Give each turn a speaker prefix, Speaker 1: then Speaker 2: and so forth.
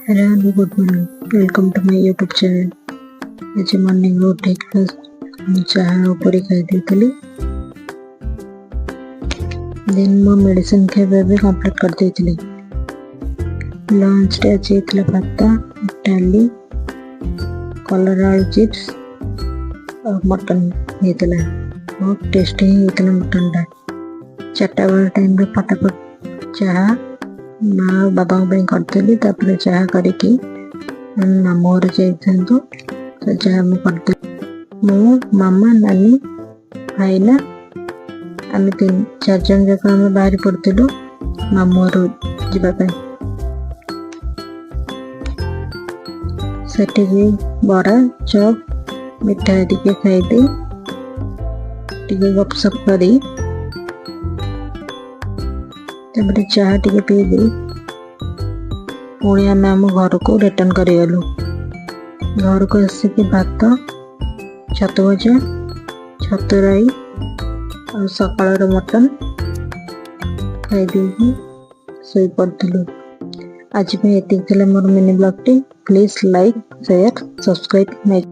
Speaker 1: Hello and good morning. Welcome to my YouTube channel. आज morning रो breakfast चाहा उपरी खाई देली। देन मो मेडिसिन खाଇବା भी कंप्लीट कर देली। लंच रे आज इतला भात डाली कलर आलू चिप्स और मटन हेतला। बहुत टेस्टी हेतला मटन टा। चारटा वाला टाइम रे फटाफट चाहा माँ बाबा करदेली। चाहा करके मामू घर जाइथु तो चाहा मुझे मो मामा नानी भाईना आम 3-4 जन जाक आम बाहरी पड़ू मामू घर जावाई। सेठी बड़ा चप मिठाई टिके खाईदे टिके गपसप करी चाहा टिके पीदे पुणी आम आम घर को रिटर्न करगलु। घर को आसिक भात छतु भजा छतुराई और सकाल मटन खाई शोई पड़ू। आज भी ये मोर मिनी ब्लॉग टी। Please like share subscribe my